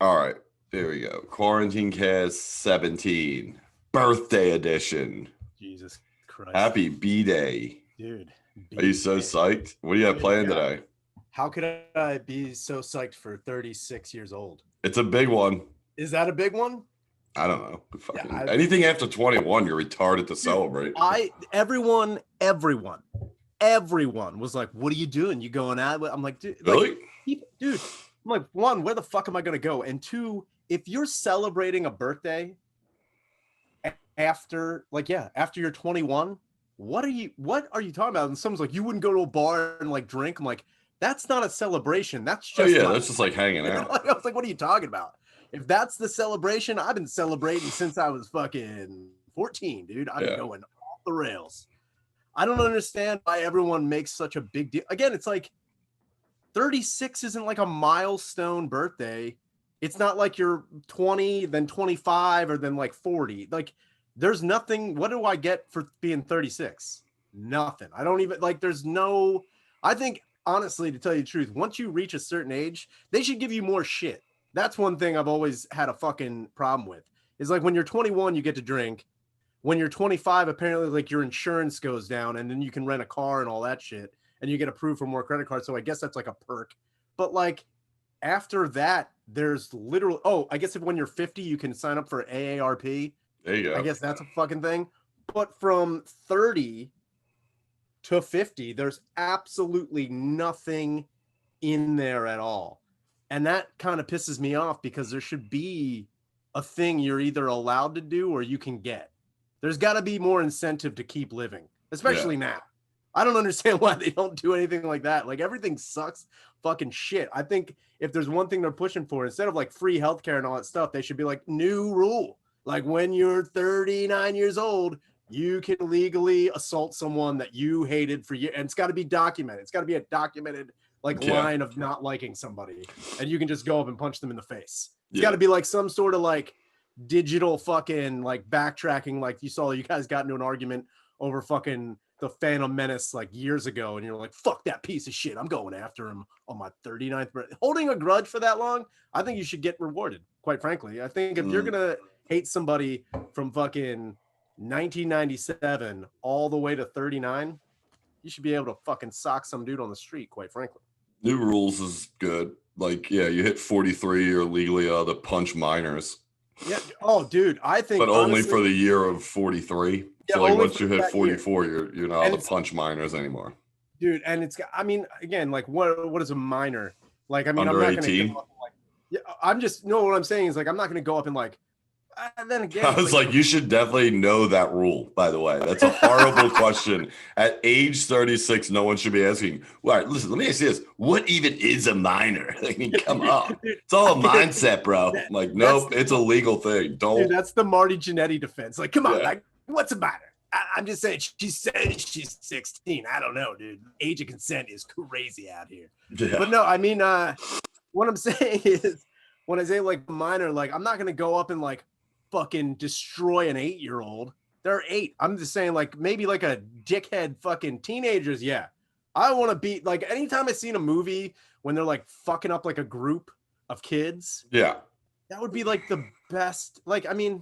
All right, there we go. Quarantine Cast 17, birthday edition. Jesus Christ. Happy B-Day. Dude. Are you so psyched? What do you have planned today? How could I be so psyched for 36 years old? It's a big one. Is that a big one? I don't know. Anything after 21, you're retarded to celebrate. Everyone was like, what are you doing? You going out? I'm like, dude, really? Dude, I'm like, one, where the fuck am I going to go? And two, if you're celebrating a birthday after you're 21, what are you talking about? And someone's like, you wouldn't go to a bar and like drink. I'm like, that's not a celebration. That's just that's just like hanging out. I was like, what are you talking about? If that's the celebration, I've been celebrating since I was fucking 14, dude. I've been going off the rails. I don't understand why everyone makes such a big deal. Again, it's like 36 isn't like a milestone birthday. It's not like you're 20, then 25, or then like 40. Like, there's nothing. What do I get for being 36? Nothing. I don't even like, I think, honestly, to tell you the truth, once you reach a certain age, they should give you more shit. That's one thing I've always had a fucking problem with. Is like when you're 21, you get to drink. When you're 25, apparently like your insurance goes down and then you can rent a car and all that shit. And you get approved for more credit cards. So I guess that's like a perk. But like after that, there's literally, I guess when you're 50, you can sign up for AARP. There you go. I guess that's a fucking thing. But from 30 to 50, there's absolutely nothing in there at all. And that kind of pisses me off because there should be a thing you're either allowed to do or you can get. There's got to be more incentive to keep living, especially now. I don't understand why they don't do anything like that. Like, everything sucks fucking shit. I think if there's one thing they're pushing for, instead of like free healthcare and all that stuff, they should be like, new rule. Like, when you're 39 years old, you can legally assault someone that you hated for years. And it's got to be documented. It's got to be a documented line of not liking somebody, and you can just go up and punch them in the face. It's got to be like some sort of like digital fucking like backtracking. Like you guys got into an argument over fucking the Phantom Menace like years ago, and you're like, fuck that piece of shit, I'm going after him on my 39th birthday. Holding a grudge for that long, I think you should get rewarded, quite frankly. I think if you're gonna hate somebody from fucking 1997 all the way to 39, you should be able to fucking sock some dude on the street, quite frankly. New rules is good. Like, you hit 43, you're legally allowed to punch minors. Yeah. Oh, dude, I think. But only for the year of 43. Yeah, so like once you hit 44, you're not allowed to punch minors anymore. Dude, and it's, I mean, again, like what is a minor? Like, I mean, under I'm not 18. Gonna go up and I'm just, what I'm saying is like, I'm not going to go up and like, and then again, I was like, you should definitely know that rule, by the way. That's a horrible question. At age 36, no one should be asking, all right, listen, let me ask you this. What even is a minor? I mean, come on. It's all a mindset, bro. Like, nope, it's a legal thing. Don't. Dude, that's the Marty Jannetty defense. Like, come on, like, what's a minor? I'm just saying, she says she's 16. I don't know, dude. Age of consent is crazy out here. Yeah. But no, I mean, what I'm saying is, when I say like minor, like, I'm not going to go up and like, fucking destroy an 8-year-old. They're 8. I'm just saying, like, maybe like a dickhead fucking teenagers. Yeah, I want to be like, anytime I seen a movie when they're like fucking up like a group of kids, that would be like the best. Like, I mean,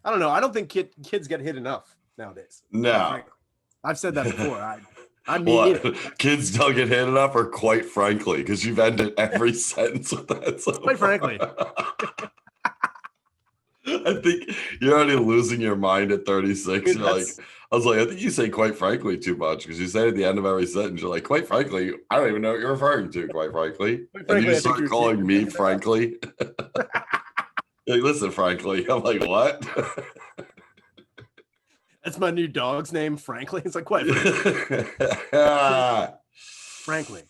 I don't know. I don't think kids get hit enough nowadays. No, I've said that before. I mean, kids don't get hit enough, or quite frankly, because you've ended every sentence with that. So quite frankly. I think you're already losing your mind at 36. Dude, I was like, I think you say quite frankly too much, because you say at the end of every sentence, you're like, quite frankly, I don't even know what you're referring to, quite frankly. And you start calling me frankly. Like, listen, frankly. I'm like, what? That's my new dog's name, frankly. It's like, quite frankly.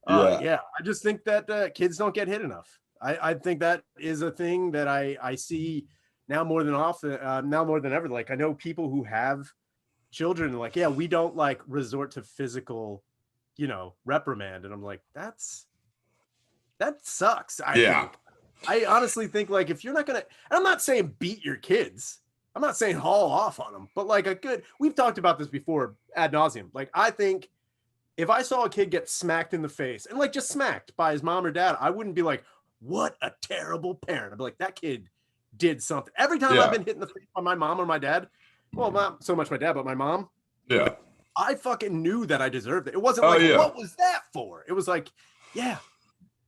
I just think that kids don't get hit enough. I think that is a thing that I see now more than ever. Like, I know people who have children, like, we don't like resort to physical, reprimand. And I'm like, that sucks. I honestly think, like, if you're not going to, and I'm not saying beat your kids. I'm not saying haul off on them, but like we've talked about this before ad nauseum. Like, I think if I saw a kid get smacked in the face, and like just smacked by his mom or dad, I wouldn't be like, what a terrible parent. I'd be like, that kid did something. Every time I've been hit in the face by my mom or my dad, well, not so much my dad, but my mom. Yeah. I fucking knew that I deserved it. It wasn't what was that for? It was like, yeah,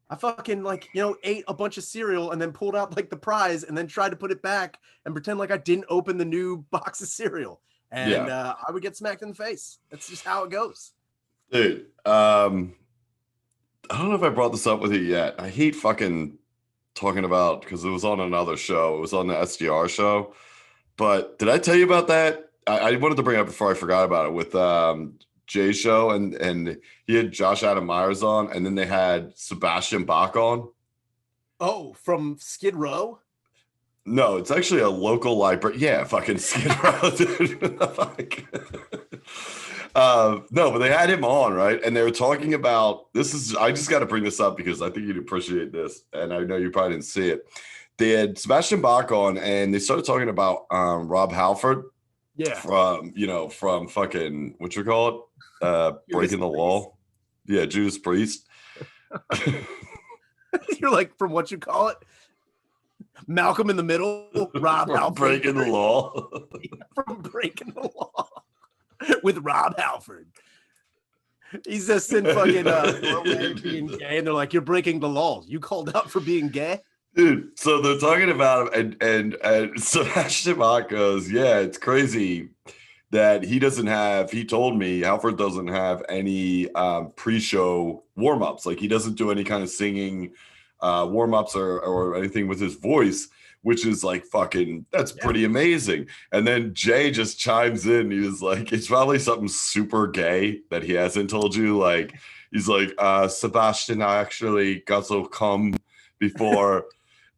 I fucking ate a bunch of cereal and then pulled out like the prize and then tried to put it back and pretend like I didn't open the new box of cereal. And I would get smacked in the face. That's just how it goes. Dude, I don't know if I brought this up with you yet. I hate fucking talking about, because it was on another show. It was on the SDR show. But did I tell you about that? I wanted to bring it up before I forgot about it with Jay's show, and he had Josh Adam Myers on, and then they had Sebastian Bach on. Oh, from Skid Row? No, it's actually a local library. Yeah, fucking Skid Row, dude. No, but they had him on, right? And they were talking about this. I just got to bring this up because I think you'd appreciate this, and I know you probably didn't see it. They had Sebastian Bach on, and they started talking about Rob Halford. Yeah. From fucking, what you call it? Breaking the Law. Yeah, Judas Priest. You're like, from what you call it? Malcolm in the Middle, Rob Halford. Breaking the Law. From Breaking the Law with Rob Halford. He's just in fucking being gay, and they're like, you're breaking the laws. You called out for being gay? Dude, so they're talking about him, and Sebastian Bach goes, yeah, it's crazy that he told me Halford doesn't have any pre-show warm-ups. Like, he doesn't do any kind of singing warm-ups or anything with his voice, which is like fucking, that's pretty amazing. And then Jay just chimes in. He was like, it's probably something super gay that he hasn't told you. Like, he's like, Sebastian, I actually got to come before.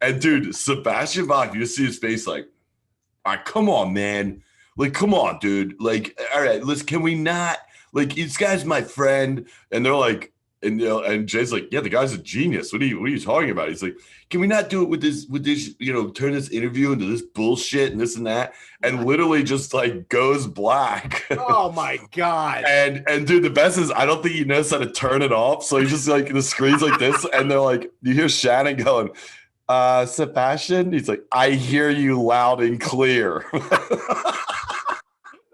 And dude, Sebastian Bach, you just see his face like, all right, come on, man. Like, come on, dude. Like, all right, listen, can we not? Like, this guy's my friend. And they're like, and Jay's like, yeah, the guy's a genius. What are you talking about? He's like, can we not do it with this, turn this interview into this bullshit and this and that? And literally just like goes black. Oh my God. And dude, the best is I don't think he knows how to turn it off. So he just like, the screen's like this, and they're like, you hear Shannon going, Sebastian? He's like, I hear you loud and clear.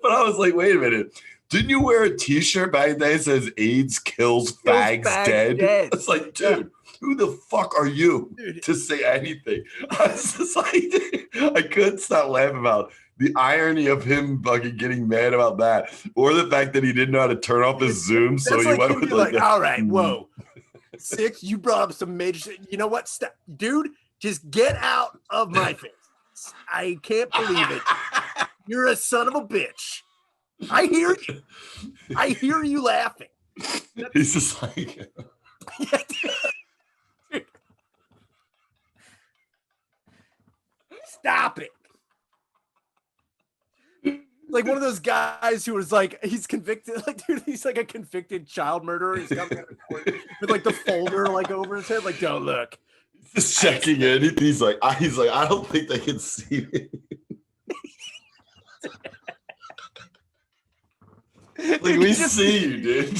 But I was like, wait a minute. Didn't you wear a t-shirt back then that says AIDS kills fags dead? It's like, dude, who the fuck are you to say anything? I was just like, dude, I couldn't stop laughing about the irony of him fucking getting mad about that, or the fact that he didn't know how to turn off his Zoom. So he went with like, all right, whoa. Six, you brought up some major shit. You know what? Stop. Dude, just get out of my face. I can't believe it. You're a son of a bitch. I hear you. I hear you laughing. He's just like, stop it. Like one of those guys who was like, he's convicted, like, dude, he's like a convicted child murderer. He's got with like the folder like over his head, like, don't look. Just checking in. He's like, I don't think they can see me. Like, we see you, dude.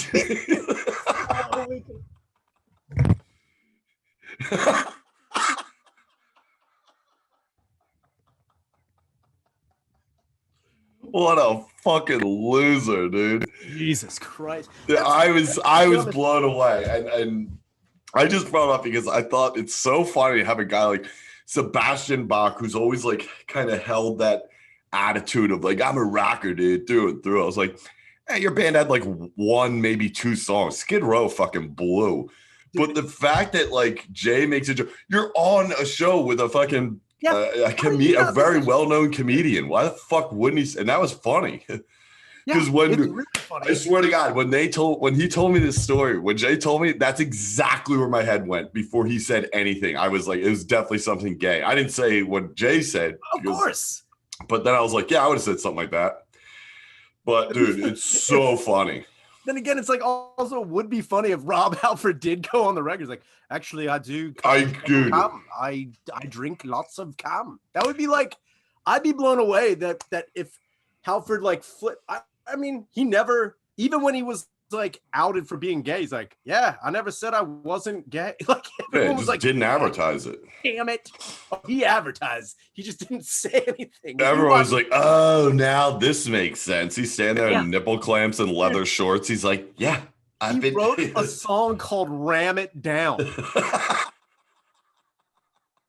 What a fucking loser, dude. Jesus Christ. Yeah, I was blown away. And I just brought it up because I thought it's so funny to have a guy like Sebastian Bach, who's always like kind of held that attitude of like, I'm a rocker, dude, through and through. I was like, hey, your band had like one, maybe two songs. Skid Row fucking blew. But the fact that like Jay makes a joke, you're on a show with a fucking a very well-known comedian. Why the fuck wouldn't he? And that was funny. Because really I swear to God, when he told me this story, when Jay told me, that's exactly where my head went before he said anything. I was like, it was definitely something gay. I didn't say what Jay said. Of course. But then I was like, yeah, I would have said something like that. But dude, it's so funny. Then again, it's like also would be funny if Rob Halford did go on the record. It's like, actually, I do. I drink lots of cam. That would be like, I'd be blown away that if Halford like flipped. I mean, he never, even when he was like outed for being gay. He's like, yeah, I never said I wasn't gay. Like everyone was like, didn't advertise it. Damn it. Oh, he advertised. He just didn't say anything. Everyone was like, oh, now this makes sense. He's standing there in nipple clamps and leather shorts. He's like, yeah. He wrote a song called Ram It Down.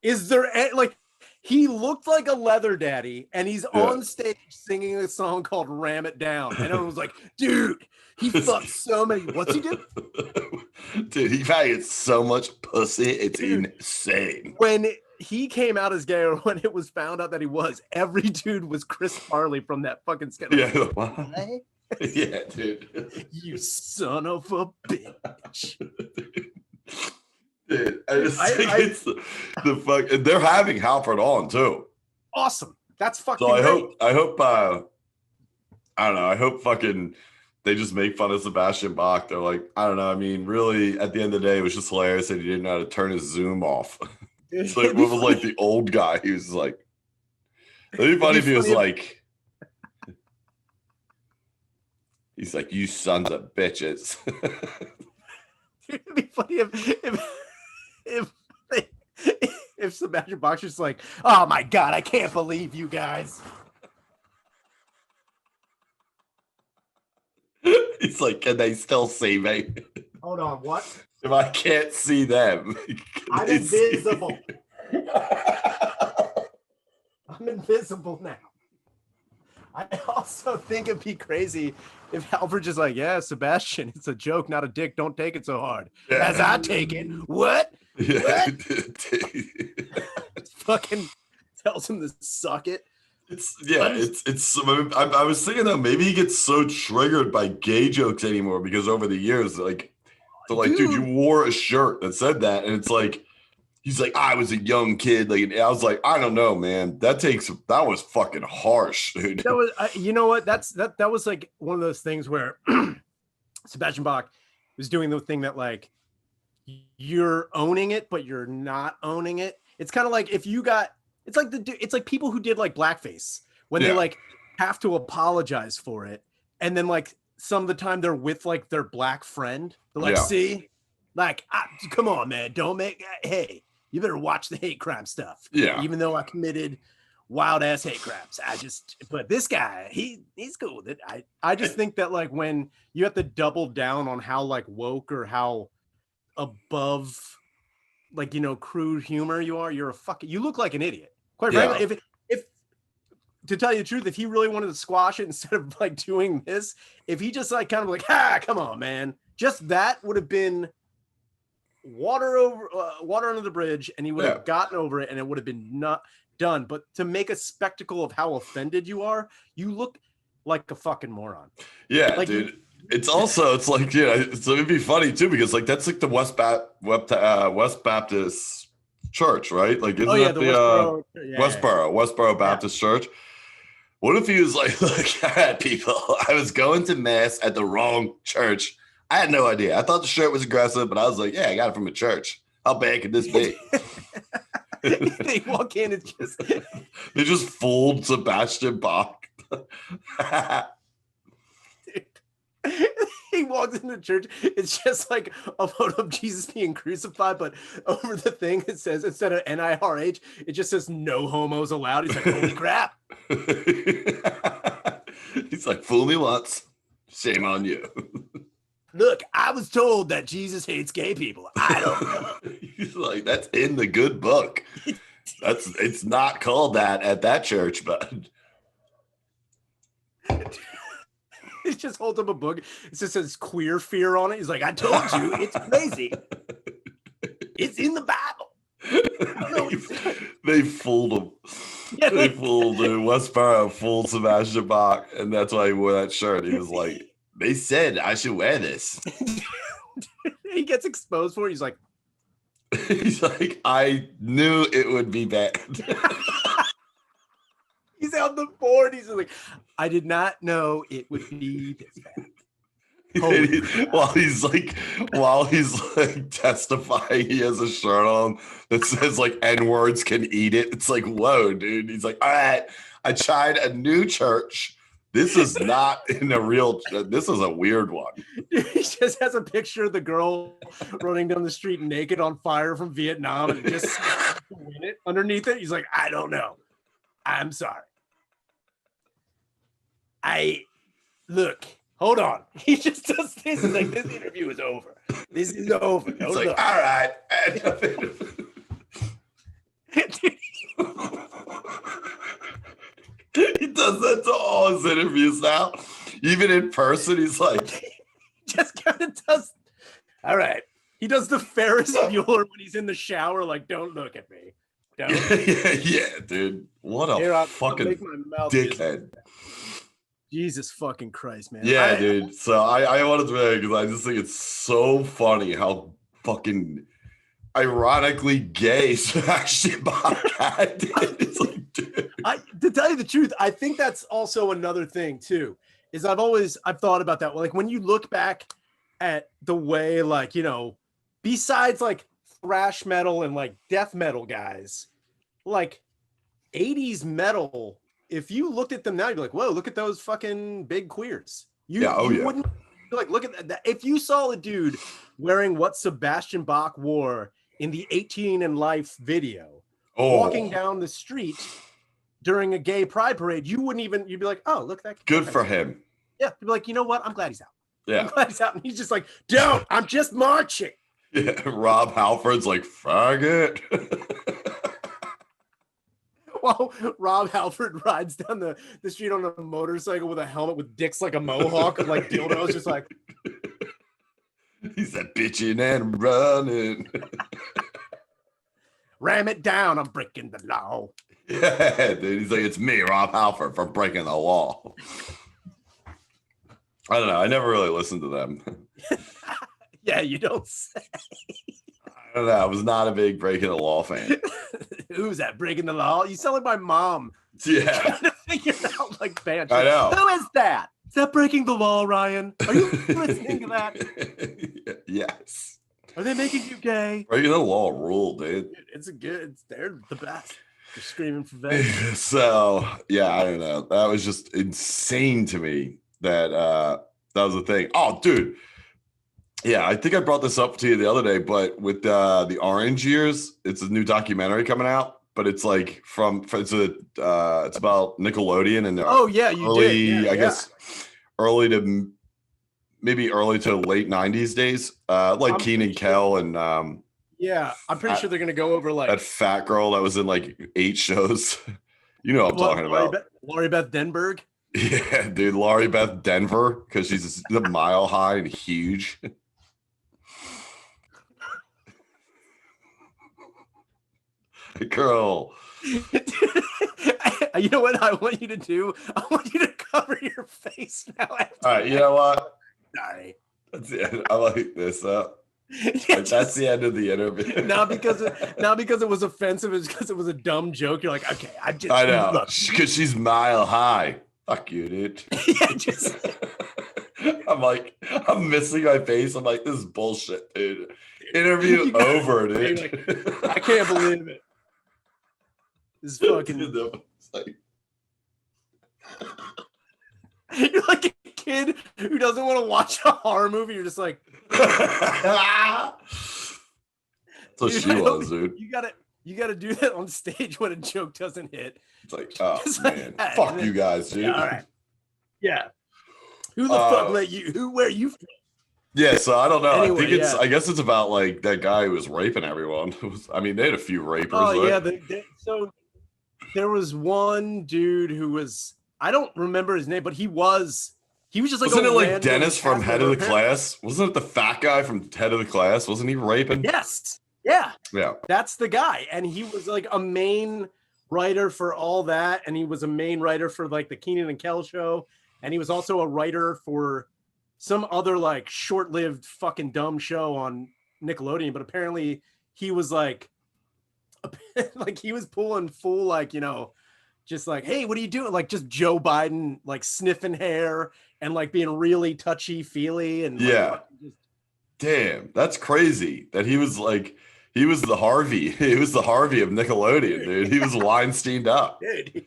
Is there like he looked like a leather daddy and he's on stage singing a song called Ram It Down. And everyone was like, dude, he fucked so many. What's he do? Dude, he faggots so much pussy. It's insane. When he came out as gay or when it was found out that he was, every dude was Chris Farley from that fucking sketch. Yeah. What? Yeah, dude. You son of a bitch. Dude, I just think it's the fuck. They're having Halford on too. Awesome. That's fucking. So I great. hope. I don't know. I hope fucking they just make fun of Sebastian Bach. They're like, I don't know. I mean, really, at the end of the day, it was just hilarious that he didn't know how to turn his Zoom off. So it was like the old guy. He was like, it'd be funny if he was like. He's like, you sons of bitches. It'd be funny if Sebastian Bach's just like, oh my god, I can't believe you guys. He's like, can they still see me? Hold on, what? If I can't see them, I'm invisible. I'm invisible now. I also think it'd be crazy if Halford just like, yeah, Sebastian, it's a joke, not a dick. Don't take it so hard. Yeah. As I take it. What? Yeah. What? Fucking tells him to suck it. I was thinking that maybe he gets so triggered by gay jokes anymore because over the years, like, they're like, dude, you wore a shirt that said that, and it's like, he's like, I was a young kid. Like, I was like, I don't know, man. That was fucking harsh, dude. That was, you know what? That was like one of those things where Sebastian Bach was doing the thing that like you're owning it, but you're not owning it. It's kind of like if you got, it's like people who did like blackface when they like have to apologize for it, and then like some of the time they're with like their black friend. They're like, see, like, come on, man, don't make. Hey, you better watch the hate crime stuff. Yeah. Even though I committed wild ass hate crimes, but this guy, he's cool with it. I just think that like when you have to double down on how like woke or how above, like, you know, crude humor you look like an idiot. Quite frankly, if to tell you the truth, if he really wanted to squash it instead of like doing this, if he just like kind of like, come on, man, just that would have been water under the bridge, and he would have gotten over it, and it would have been not done. But to make a spectacle of how offended you are, you look like a fucking moron. Yeah, like, dude. It's like, yeah, so it'd be funny too because like that's like the West Baptist Church, right? Like, isn't that the Westboro Baptist Church? What if he was like, look, people, I was going to mass at the wrong church. I had no idea. I thought the shirt was aggressive, but I was like, yeah, I got it from a church. How bad could this be? They walk in and they just fooled Sebastian Bach. He walks into church. It's just like a photo of Jesus being crucified, but over the thing it says, instead of NIRH, it just says no homos allowed. He's like, holy crap. He's like, fool me once, shame on you. Look, I was told that Jesus hates gay people. I don't know. He's like, that's in the good book. It's not called that at that church, but he just holds up a book. It just says queer fear on it. He's like, I told you, it's crazy. It's in the Bible. They fooled him. Yeah, they fooled him. Westboro fooled Sebastian Bach, and that's why he wore that shirt. He was like, they said I should wear this. He gets exposed for it. He's like, I knew it would be bad. He's on the board. He's like, I did not know it would be this bad. While he's like testifying, he has a shirt on that says like N-words can eat it. It's like, whoa, dude. He's like, all right, I tried a new church This is not in a real. This is a weird one. He just has a picture of the girl running down the street naked on fire from Vietnam, and just win it underneath it. He's like, I don't know. I'm sorry. Look. Hold on. He just does this. He's like, this interview is over. This is over. It's like, all right. He does that to all his interviews now. Even in person, he's like, he just kind of does. All right. He does the Ferris Bueller when he's in the shower, like, don't look at me. Don't. yeah, dude. What a fucking dickhead. Jesus fucking Christ, man. Yeah, dude. So I wanted to say, because I just think it's so funny how fucking ironically gay Sebastian Bach had. It's like, dude. To tell you the truth, I think that's also another thing too, is I've thought about that. Like when you look back at the way, like, you know, besides like thrash metal and like death metal guys, like 80s metal, if you looked at them now, you'd be like, whoa, look at those fucking big queers. You wouldn't like look at that. If you saw a dude wearing what Sebastian Bach wore in the 18 and Life video, walking down the street during a gay pride parade, you'd be like, oh, look, that good for him. Yeah, you'd be like, you know what? I'm glad he's out. Yeah, I'm glad he's out. And he's just like, don't, I'm just marching. Yeah, Rob Halford's like, faggot. While Rob Halford rides down the street on a motorcycle with a helmet with dicks like a mohawk, and like dildos, just like he's that bitching and running. Ram it down, I'm breaking the law. Yeah, dude. He's like, it's me, Rob Halford, for breaking the law. I don't know. I never really listened to them. Yeah, you don't say. I don't know. I was not a big Breaking the Law fan. Who's that breaking the law? You sound like my mom. Yeah. Trying to figure out like bands. I know. Who is that? Is that breaking the law, Ryan? Are you listening to that? Yes. Are they making you gay? Breaking the Law rule, dude. They're the best. They're screaming for vengeance. So yeah, I don't know. That was just insane to me that that was the thing. Oh, dude. Yeah, I think I brought this up to you the other day, but with the Orange Years, it's a new documentary coming out, but it's like it's about Nickelodeon and I guess early to late 90s days, like Kenan Kel and yeah, I'm pretty sure they're gonna go over like that fat girl that was in like 8 shows. You know what I'm talking about. Laurie Beth Denberg. Yeah, dude, Laurie Beth Denver, because she's a mile high and huge. Girl. You know what I want you to do? I want you to cover your face now. All right, you know what? Sorry. That's the end. I like this up. That's the end of the interview. Not because it was offensive, it's because it was a dumb joke. You're like, okay, I know. Because she's mile high. Fuck you, dude. Yeah, I'm missing my face. I'm like, this is bullshit, dude. Interview over, dude. Like, I can't believe it. This is fucking. You're like a kid who doesn't want to watch a horror movie. You're just like. So she was, dude. You gotta do that on stage when a joke doesn't hit. It's like, oh man, like fuck you guys, dude. Yeah, all right. Yeah. Who the fuck let you? Where you from? Yeah, so I don't know. Anyway, I guess it's about like that guy who was raping everyone. They had a few rapers. Oh yeah, so there was one dude who was, I don't remember his name, but he was just like, wasn't it like Dennis from Head of the Class? Wasn't it the fat guy from Head of the Class? Wasn't he raping? Yes. Yeah. Yeah. That's the guy. And he was like a main writer for all that. And he was a main writer for like the Kenan and Kel show. And he was also a writer for some other like short-lived fucking dumb show on Nickelodeon. But apparently he was like he was pulling full, like, you know, just like, hey, what are you doing? Like just Joe Biden, like sniffing hair and like being really touchy feely. And yeah. Damn, that's crazy that he was the Harvey. He was the Harvey of Nickelodeon, dude. He was Weinsteined up. Dude.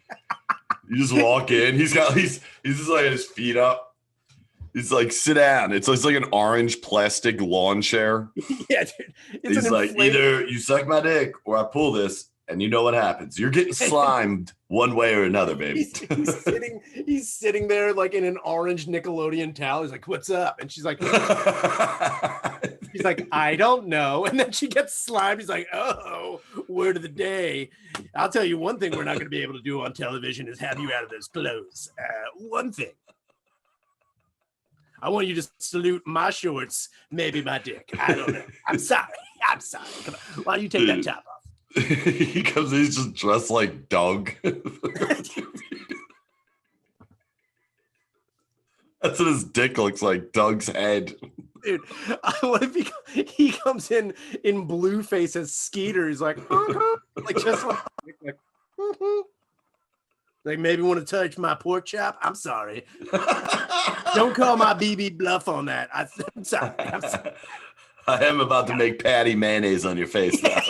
You just walk in. He's just like his feet up. He's like, sit down. It's like an orange plastic lawn chair. Yeah, dude. He's like, either you suck my dick or I pull this, and you know what happens. You're getting slimed one way or another, baby. He's sitting there like in an orange Nickelodeon towel. He's like, "What's up?" And she's like, he's like, "I don't know." And then she gets slimed. He's like, "Oh, word of the day. I'll tell you one thing we're not going to be able to do on television is have you out of those clothes. One thing. I want you to salute my shorts, maybe my dick. I don't know. I'm sorry. Come on. Why don't you take that top off?" He's just dressed like Doug. That's what his dick looks like, Doug's head. Dude, what if he comes in Blueface as Skeeter? He's like, like just like like maybe want to touch my pork chop? I'm sorry. Don't call my BB bluff on that. I'm sorry. I am about to make patty mayonnaise on your face now.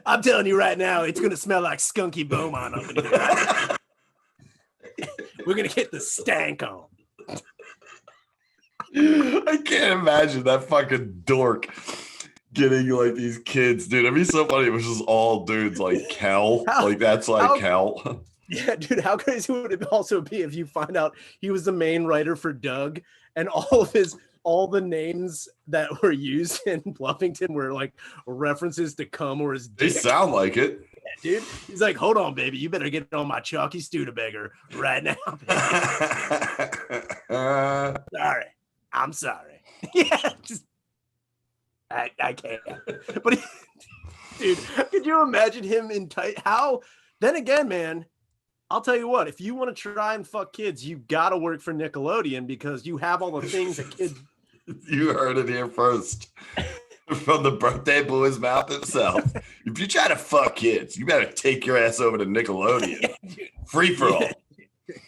I'm telling you right now, it's gonna smell like Skunky Beaumont up in here. Right? We're gonna get the stank on. I can't imagine that fucking dork getting like these kids, dude. It'd be so funny. It was just all dudes like Kel. That's Kel. Yeah, dude. How crazy would it also be if you find out he was the main writer for Doug, and all the names that were used in Bluffington were like references to cum or his dick. They sound like it. Yeah, dude. He's like, hold on, baby. You better get on my Chalky Studebaker right now. Sorry. I'm sorry. Yeah, just I can't. But dude, could you imagine him in tight? How? Then again, man, I'll tell you what. If you want to try and fuck kids, you gotta work for Nickelodeon because you have all the things that kids. You heard it here first. From the birthday boy's mouth himself. If you try to fuck kids, you better take your ass over to Nickelodeon. Free for all.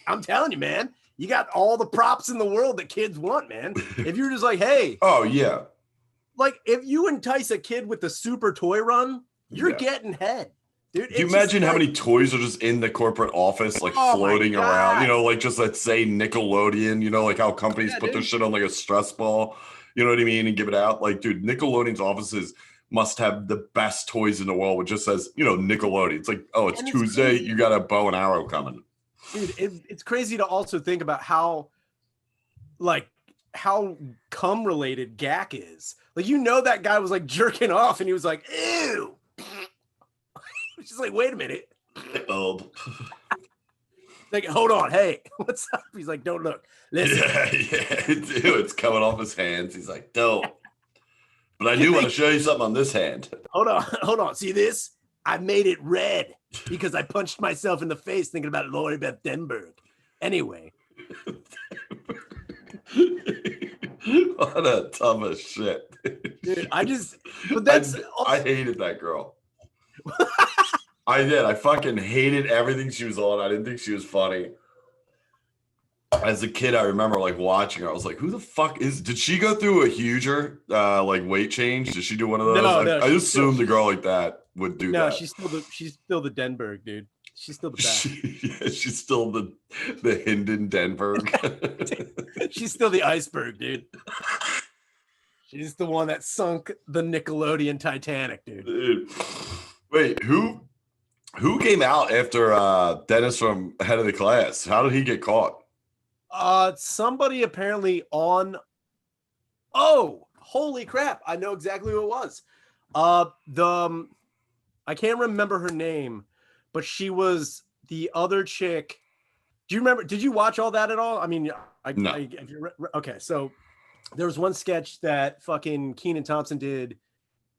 I'm telling you, man. You got all the props in the world that kids want, man. If you're just like, hey. Oh, yeah. Like, if you entice a kid with the Super Toy Run, you're getting head. Dude, do you imagine how many toys are just in the corporate office, like floating around? Like just let's say Nickelodeon, like how companies put their shit on like a stress ball, you know what I mean, and give it out. Like, dude, Nickelodeon's offices must have the best toys in the world, which just says, Nickelodeon. It's like, oh, it's Tuesday, you got a bow and arrow coming. Dude, it's crazy to also think about how cum related Gak is. Like, that guy was like jerking off and he was like, ew. It's just like, wait a minute. Like, hold on. Hey, what's up? He's like, don't look. Listen. Yeah. Dude, it's coming off his hands. He's like, don't. But I do want to show you something on this hand. Hold on. See this? I made it red because I punched myself in the face thinking about Lori Beth Denberg. Anyway. What a ton of shit. Dude, I hated that girl. I did. I fucking hated everything she was on. I didn't think she was funny. As a kid, I remember like watching her. I was like, "Who the fuck did she go through a huger like weight change? Did she do one of those?" No, I assumed a girl like that would do that. No, she's still the Denberg, dude. She's still the best. She's still the Hinden Denberg. She's still the iceberg, dude. She's the one that sunk the Nickelodeon Titanic, dude. Wait, who came out after Dennis from Head of the Class? How did he get caught? Somebody apparently on. Oh, holy crap! I know exactly who it was. I can't remember her name, but she was the other chick. Do you remember? Did you watch all that at all? I mean, no. Okay, so there was one sketch that fucking Kenan Thompson did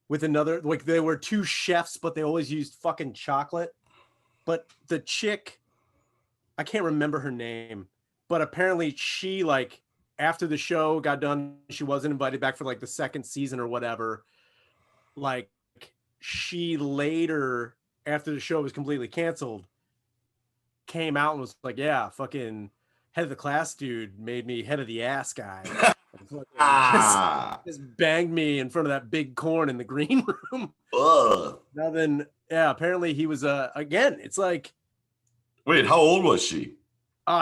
with another, like they were two chefs, but they always used fucking chocolate. But the chick, I can't remember her name, but apparently she, like, after the show got done, she wasn't invited back for like the second season or whatever. Like, she later, after the show was completely canceled, came out and was like, yeah, fucking Head of the Class dude made me head of the ass guy. Just banged me in front of that big corn in the green room. Ugh. Now then, yeah, apparently he was again, it's like, wait, how old was she?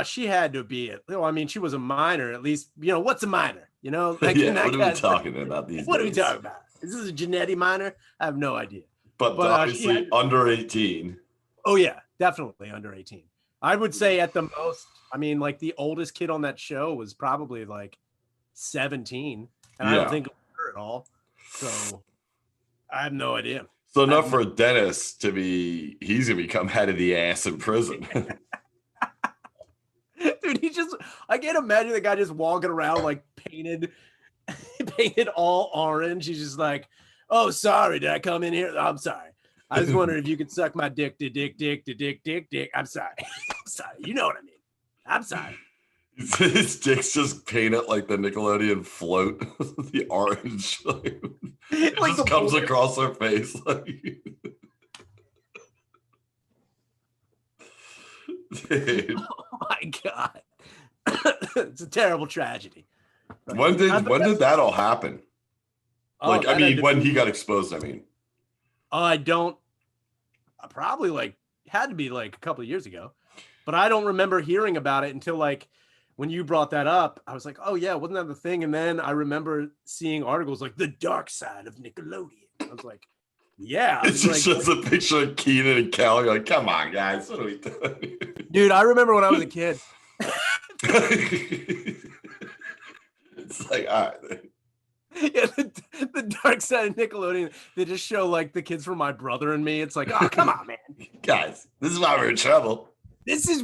She had to be it. I mean, she was a minor, at least. What's a minor? Like, yeah, what are we talking about these what days? are we talking about? Is this a Janetti minor? I have no idea. But obviously under 18. Oh yeah, definitely under 18. I would say at the most, I mean, like the oldest kid on that show was probably like 17, and I don't think it was her at all. So I have no idea. So enough for Dennis to be, he's gonna become head of the ass in prison. Dude, I can't imagine the guy just walking around like painted all orange. He's just like, oh, sorry, did I come in here? I'm sorry. I was wondering if you could suck my dick to dick. I'm sorry. I'm sorry. You know what I mean. I'm sorry. His dick's just painted like the Nickelodeon float, the orange. It like just comes across her face. Dude. Oh my God. It's a terrible tragedy. When did that all happen? Like, I mean, when he got exposed, I mean. I probably like had to be like a couple of years ago, but I don't remember hearing about it until like when you brought that up. I was like, oh yeah, wasn't that the thing? And then I remember seeing articles like the dark side of Nickelodeon. I was like, yeah. It's just a picture of Keenan and Kel. You're like, come on, guys, what are we doing? Dude, I remember when I was a kid. It's like, all right. Yeah, the dark side of Nickelodeon. They just show like the kids from My Brother and Me. It's like, oh, come on, man. Guys, this is why we're in trouble.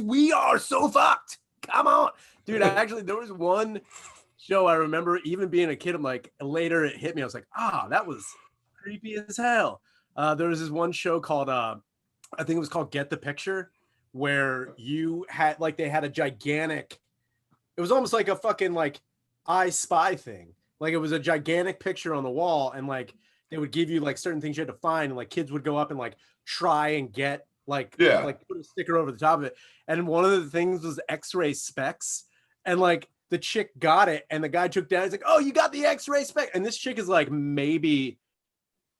We are so fucked. Come on. Dude, actually, there was one show I remember even being a kid. I'm like, later it hit me. I was like, that was creepy as hell. There was this one show called, I think it was called Get the Picture, where you had like, they had a gigantic, it was almost like a fucking like I Spy thing. Like it was a gigantic picture on the wall, and like they would give you like certain things you had to find, and like kids would go up and like try and get like put a sticker over the top of it. And one of the things was X-ray specs, and like the chick got it, and the guy took down. He's like, "Oh, you got the X-ray spec," and this chick is like maybe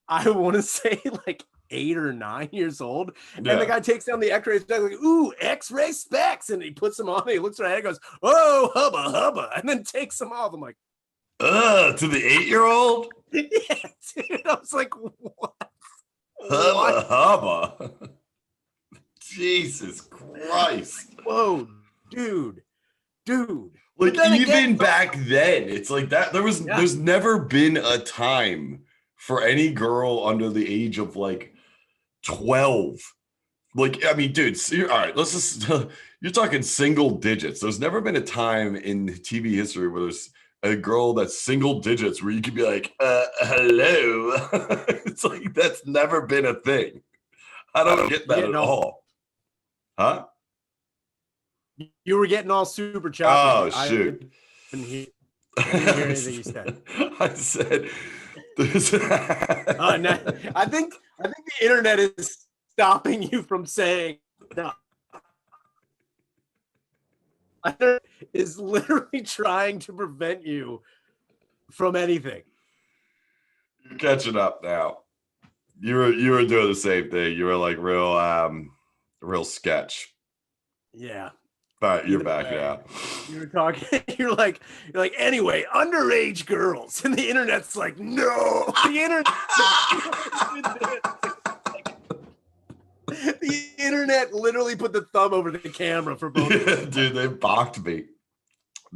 I want to say like 8 or 9 years old, and the guy takes down the X-ray specs like, "Ooh, X-ray specs," and he puts them on. And he looks at her head and goes, "Oh, hubba hubba," and then takes them off. I'm like, to the 8-year-old? Yeah, dude. I was like, what? Hubba hubba. Jesus Christ. Whoa, dude. Like even back then, it's like that. There's never been a time for any girl under the age of like 12. Like, I mean, dude, all right, let's just you're talking single digits. There's never been a time in TV history where there's a girl that's single digits where you could be like, hello. It's like that's never been a thing. I don't get that at all. Huh? You were getting all super choppy. Oh, shoot. I didn't hear anything you said. I said no, I think the internet is stopping you from saying no. Is literally trying to prevent you from anything. You're catching up now. You were doing the same thing. You were like real sketch. Yeah. All right, you're back now. You were talking. You're like anyway, underage girls, and the internet's like, no. The internet literally put the thumb over the camera for both. Dude, they balked me.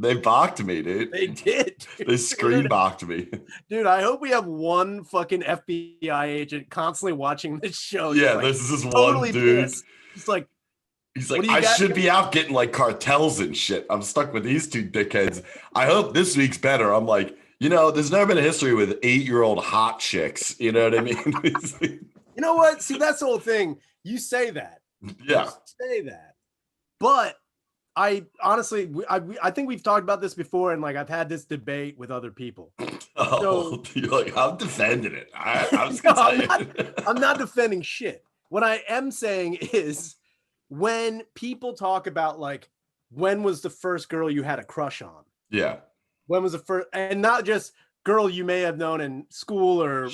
Dude. They did. Dude. They screen balked me. Dude, I hope we have one fucking FBI agent constantly watching this show. Yeah, like, this is totally one dude. Pissed. It's like, he's like, I should be out getting like cartels and shit. I'm stuck with these two dickheads. I hope this week's better. I'm like, there's never been a history with 8-year-old hot chicks. You know what I mean? You know what? See, that's the whole thing. You say that. Yeah. You say that. But I honestly, I think we've talked about this before, and like I've had this debate with other people. So, you're like, I'm defending it. I'm not defending shit. What I am saying is when people talk about like, when was the first girl you had a crush on? Yeah. When was the first, and not just girl you may have known in school or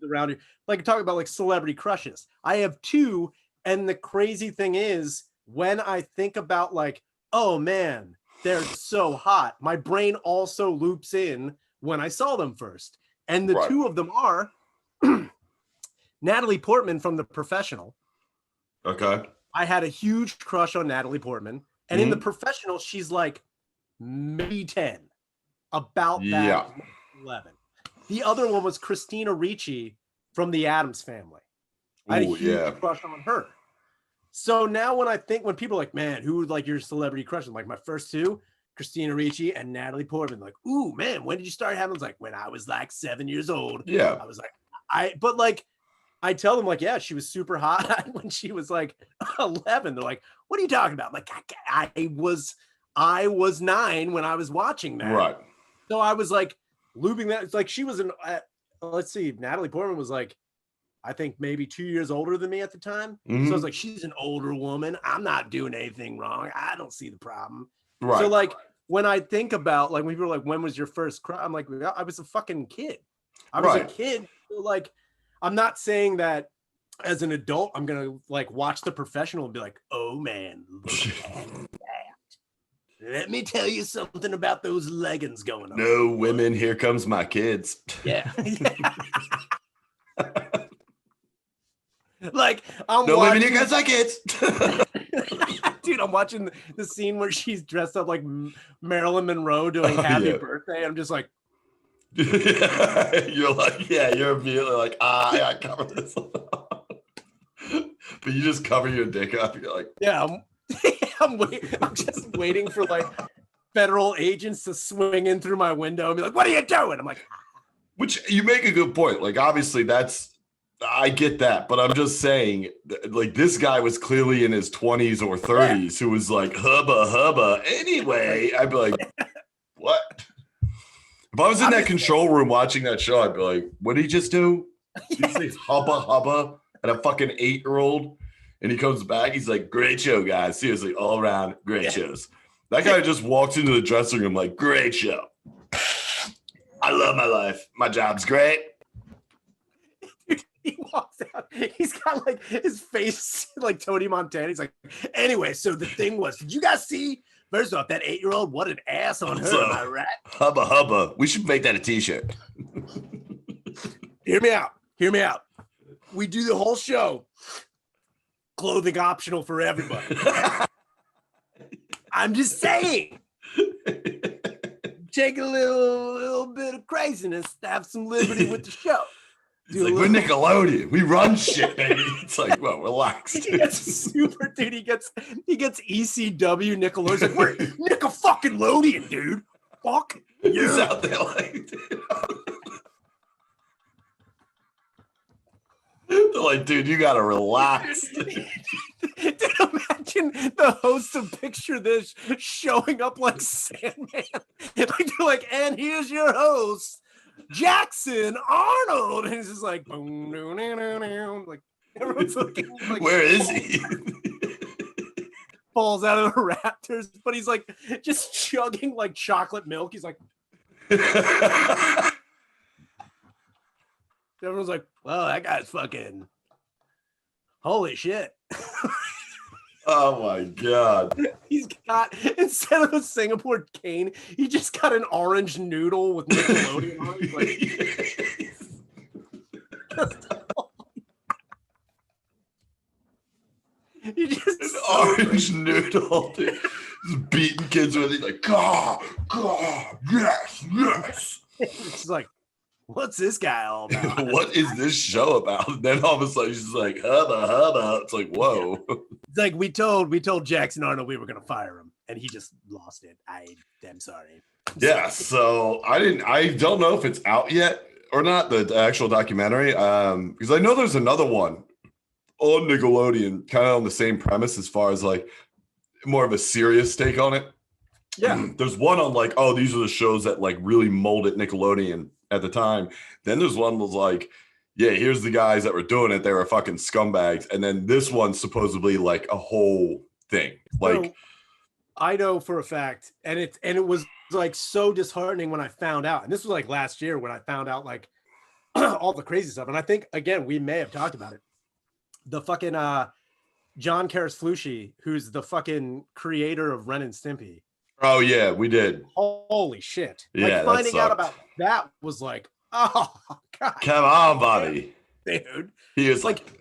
around you, like talk about like celebrity crushes. I have two, and the crazy thing is when I think about like, oh man, they're so hot, my brain also loops in when I saw them first. And the two of them are Natalie Portman from The Professional. Okay. I had a huge crush on Natalie Portman. And in The Professional, she's like maybe 10. About that 11. The other one was Christina Ricci from The Addams Family. I had a huge crush on her. So now when people are like, man, who would like your celebrity crush? I'm like, my first two, Christina Ricci and Natalie Portman. Like, ooh, man, when did you start having? I was like, when I was like 7 years old. Yeah. I was like, I tell them like, yeah, she was super hot when she was like 11. They're like, what are you talking about? I'm like, I was 9 when I was watching that. Right. So I was like looping that. It's like she was let's see, Natalie Portman was like, I think maybe 2 years older than me at the time. So I was like, she's an older woman. I'm not doing anything wrong. I don't see the problem. Right. So like when I think about like when people are like, when was your first crush? I'm like, I was a fucking kid. I was a kid. So like, I'm not saying that as an adult, I'm gonna like watch The Professional and be like, oh man, look at that. Let me tell you something about those leggings going on. No women, here comes my kids. Yeah. Like I'm no watching, women, here comes my kids. Dude, I'm watching the scene where she's dressed up like Marilyn Monroe doing Happy Birthday. I'm just like, you're like, you're immediately like, I cover this up. But you just cover your dick up. You're like, yeah, I'm just waiting for like federal agents to swing in through my window and be like, what are you doing? I'm like, which you make a good point. Like, obviously I get that, but I'm just saying, like, this guy was clearly in his 20s or 30s who was like, hubba. Anyway, I'd be like, what? If I was in that control room watching that show, I'd be like, what did he just do? Did he say hubba at a fucking 8-year-old? And he comes back, he's like, great show, guys. Seriously, all around, great shows. That guy just walks into the dressing room like, great show. I love my life. My job's great. He walks out. He's got like his face like Tony Montana. He's like, anyway, so the thing was, did you guys see? First off, that 8-year-old, what an ass on her, am I right? Hubba. We should make that a t-shirt. Hear me out. We do the whole show. Clothing optional for everybody. I'm just saying. Take a little bit of craziness to have some liberty with the show. It's like, we're Nickelodeon. We run shit, baby. It's like, well, relax. He gets super, dude. He gets ECW Nickelodeon. He's like, we're Nicka-fucking-lodeon, dude. Fuck you. He's out there like, they're like, dude, you gotta relax. Dude, imagine the host of Picture This showing up like Sandman. Like, they're like, and here's your host, Jackson Arnold. And he's just like, like everyone's looking like, where is he? Falls out of the rafters, but he's like just chugging like chocolate milk. He's like, everyone's like, well, that guy's fucking holy shit. Oh my god. He's got, instead of a Singapore cane, he just got an orange noodle with Nickelodeon on it. Like, he just an orange noodle, dude. Just beating kids with it, like, God, yes. It's like, what's this guy all about? What is this show about? And then all of a sudden she's like, hubba. It's like, whoa. It's like we told Jackson Arnold we were gonna fire him, and he just lost it. I'm sorry. Yeah, so I don't know if it's out yet or not, the actual documentary. Because I know there's another one on Nickelodeon, kind of on the same premise as far as like more of a serious take on it. Yeah. There's one on like, oh, these are the shows that like really molded Nickelodeon at the time. Then there's one was like, yeah, here's the guys that were doing it. They were fucking scumbags. And then this one's supposedly like a whole thing. Like, so, I know for a fact, and it was like so disheartening when I found out, and this was like last year when I found out like all the crazy stuff. And I think again we may have talked about it. The fucking John Karasflushi, who's the fucking creator of Ren and Stimpy. Oh yeah, we did. Holy shit! Yeah, like finding out about that was like, oh god, come on, buddy, dude. He was like,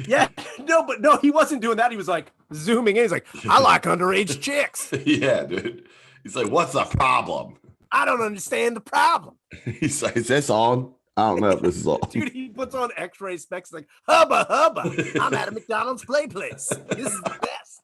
yeah, no, he wasn't doing that. He was like zooming in. He's like, I like underage chicks. Yeah, dude. He's like, what's the problem? I don't understand the problem. He's like, is this on? I don't know if this is on. Dude, he puts on X-ray specs like, hubba, hubba. I'm at a McDonald's play place. This is the best.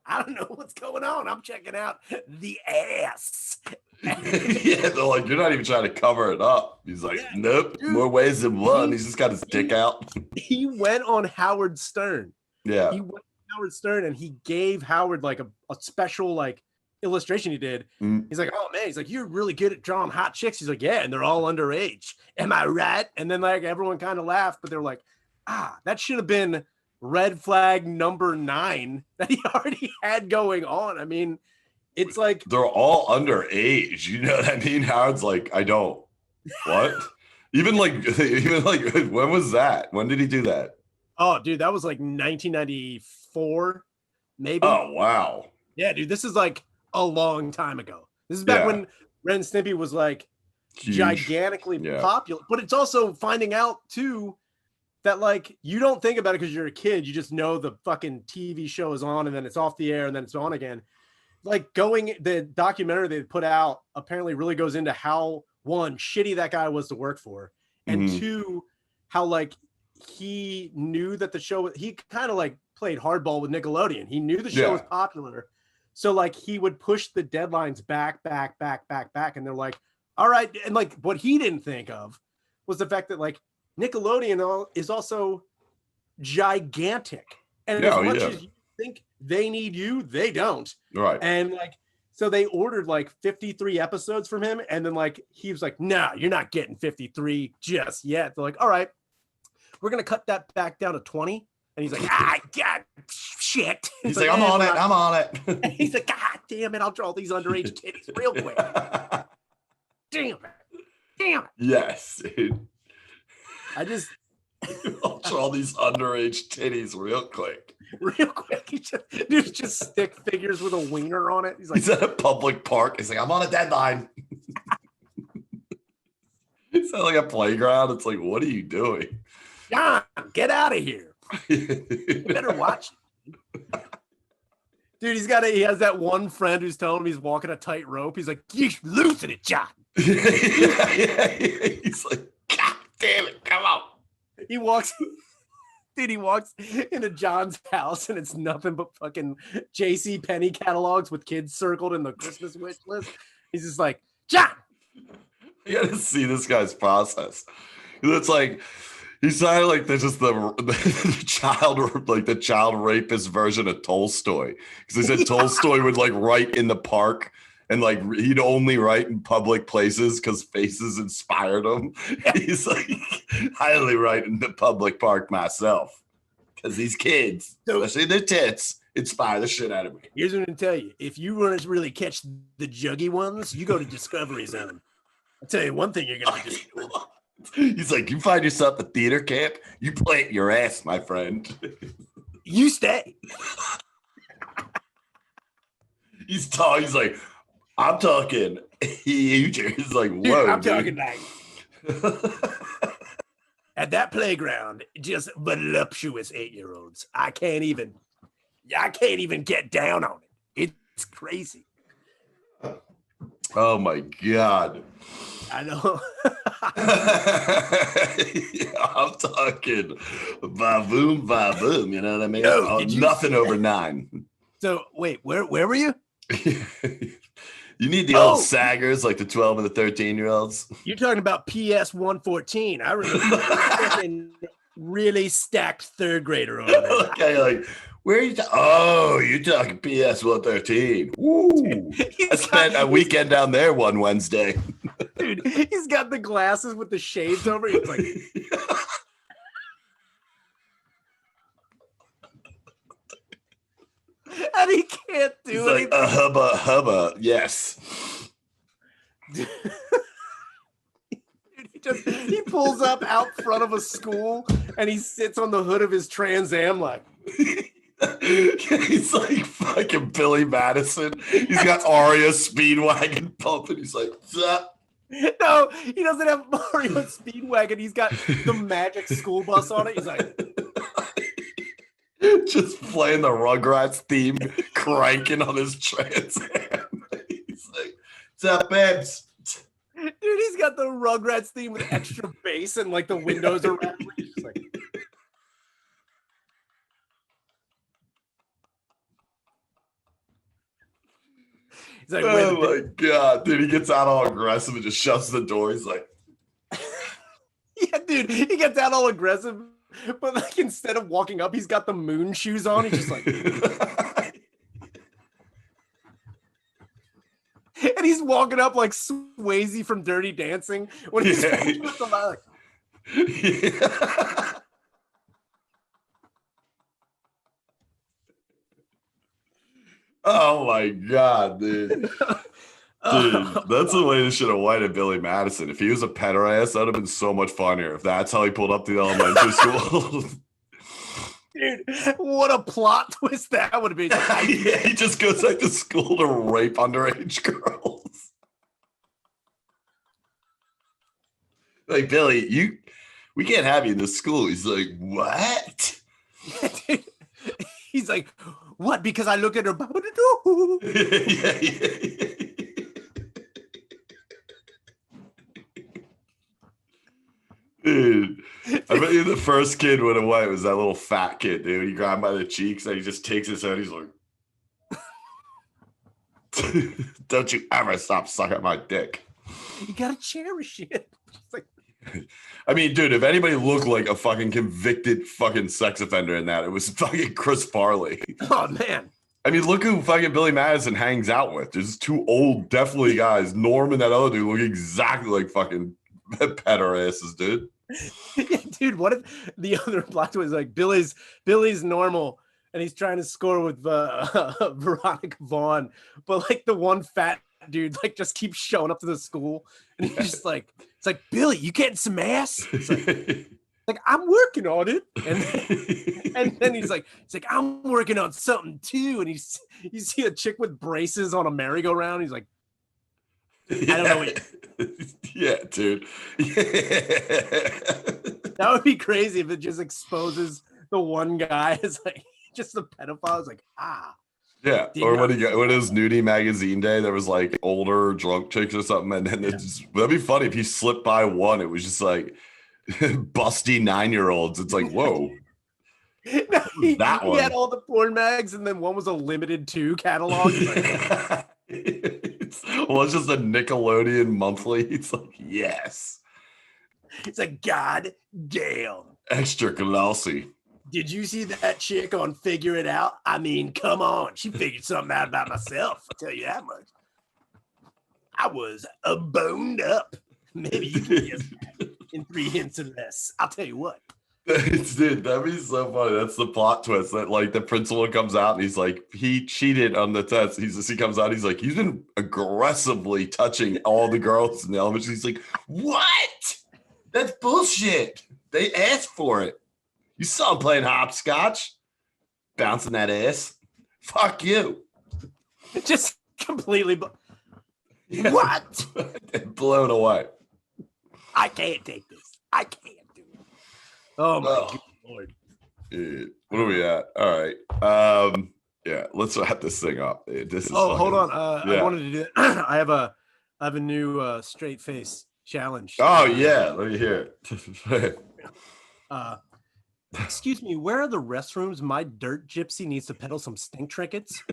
I don't know what's going on. I'm checking out the ass. Yeah, they're like, you're not even trying to cover it up. He's like, nope, dude, more ways than one. He's just got his dick out. He went on Howard Stern. Yeah. He went on Howard Stern and he gave Howard like a special like illustration he did. He's like, oh man, he's like, you're really good at drawing hot chicks. He's like, yeah, and they're all underage. Am I right? And then like everyone kind of laughed, but they're like, that should have been red flag number 9 that he already had going on. I mean, it's like they're all underage. You know what I mean? Howard's like, I don't. What? even like, when was that? When did he do that? Oh, dude, that was like 1994, maybe. Oh, wow. Yeah, dude, this is like a long time ago. This is back when Ren and Stimpy was like huge, gigantically popular. But it's also finding out too that like you don't think about it because you're a kid. You just know the fucking TV show is on and then it's off the air and then it's on again. Like the documentary they put out apparently really goes into how, one, shitty that guy was to work for, and two, how like he knew that the show, he kind of like played hardball with Nickelodeon. He knew the show was popular. So like he would push the deadlines back. And they're like, all right. And like what he didn't think of was the fact that like Nickelodeon is also gigantic. And as much as you think they need you, they don't. Right. And like, so they ordered like 53 episodes from him. And then like, he was like, no, you're not getting 53 just yet. They're like, all right, we're going to cut that back down to 20. And he's like, God, shit. He's like, I'm on it. And he's like, God damn it, I'll draw these underage titties real quick. Damn it. Yes, dude. I'll draw these underage titties real quick. He just stick figures with a wiener on it. He's at a public park. He's like, I'm on a deadline. It's not like a playground. It's like, what are you doing? John, get out of here. You better watch it. Dude, he has that one friend who's telling him he's walking a tight rope. He's like, you're losing it, John. He's like, God damn it, come on. He walks into John's house and it's nothing but fucking J.C. Penney catalogs with kids circled in the Christmas wish list. He's just like, John. You gotta see this guy's process. It's like, he's kind of like the child rapist version of Tolstoy. Because they said Tolstoy would like write in the park and like he'd only write in public places because faces inspired him. He's like, I only write in the public park myself because these kids, especially their tits, inspire the shit out of me. Here's what I'm gonna tell you: if you want to really catch the juggy ones, you go to Discovery Zone. I'll tell you one thing you're gonna do. He's like, you find yourself at theater camp, you plant your ass, my friend. You stay. He's tall. He's like, I'm talking huge. He's like, whoa. Dude, I'm talking like at that playground, just voluptuous 8-year-olds. I can't even get down on it. It's crazy. Oh my God. I know. Yeah, I'm talking va-boom, you know what I mean? Yo, nothing over 9. So wait, where were you? You need the old saggers, like the 12 and the 13-year-olds. You're talking about PS 114. I remember really stacked third grader over there. Okay, like, where are you? You're talking PS 113. Woo! I spent a weekend down there one Wednesday. Dude, he's got the glasses with the shades over. He's like, And he can't do He's anything. like, hubba, yes. Dude, he pulls up out front of a school and he sits on the hood of his Trans Am like. He's like fucking Billy Madison. He's got Aria Speedwagon pumping. He's like, Zuh. No, he doesn't have Mario Speedwagon. He's got the Magic School Bus on it. He's like, just playing the Rugrats theme, cranking on his Trans Am. He's like, what's up, babes? dude, he's got the Rugrats theme with extra bass and like the windows are rattling. He's like, he's like, oh my god, dude! He gets out all aggressive and just shuts the door. He's like, yeah, dude, he gets out all aggressive, but like instead of walking up, he's got the moon shoes on. He's just like, and he's walking up like Swayze from Dirty Dancing when he's walking up the line, yeah. Oh my god, dude. Dude, that's the way they should have whited Billy Madison. If he was a pederast, that would have been so much funnier. If that's how he pulled up to the elementary school. Dude, what a plot twist that would have been. Yeah, he just goes back to school to rape underage girls. Like, Billy, we can't have you in this school. He's like, what? Dude, he's like, what? Because I looked at her. yeah. Dude, I bet you the first kid went away. It was that little fat kid, dude. He grabbed him by the cheeks and he just takes his head. He's like, don't you ever stop sucking my dick. You gotta cherish it. Like, I mean, dude, if anybody looked like a fucking convicted fucking sex offender in that, it was fucking Chris Farley. oh man. I mean, look who fucking Billy Madison hangs out with. There's two old, definitely guys. Norm and that other dude look exactly like fucking pederasses, dude. Yeah, dude, what if the other plot twist is like Billy's normal and he's trying to score with Veronica Vaughn, but like the one fat dude like just keeps showing up to the school and he's just like, it's like, Billy, you getting some ass? It's like I'm working on it, and then he's like I'm working on something too, and you see a chick with braces on a merry-go-round. He's like, I don't know. Yeah, dude. Yeah. That would be crazy if it just exposes the one guy as like just a pedophile. It's like, yeah. Or when it was Nudie Magazine Day, there was like older drunk chicks or something, and then that'd be funny if he slipped by one. It was just like busty 9-year-olds. It's like, whoa. No, he one. had all the porn mags, and then one was a limited 2 catalog. Well, it's just a Nickelodeon monthly. It's like, yes. It's like, God damn. Extra glossy. Did you see that chick on Figure It Out? I mean, come on. She figured something out about myself. I'll tell you that much. I was boned up. Maybe you can guess in 3 hints or less. I'll tell you what. Dude, that'd be so funny. That's the plot twist that like the principal comes out and he's like, he cheated on the test. He comes out, he's like, he's been aggressively touching all the girls in the elementary. He's like, what? That's bullshit. They asked for it. You saw him playing hopscotch, bouncing that ass. Fuck you. Just completely. Yeah. What? Blown away. I can't take this. I can't do it. Oh my God, Lord. Dude, what are we at? All right. Yeah, let's wrap this thing up. Dude, this is hold on. yeah. I wanted to do it. I have a new straight face challenge. Oh yeah, let me hear it. Excuse me, where are the restrooms? My dirt gypsy needs to peddle some stink trinkets.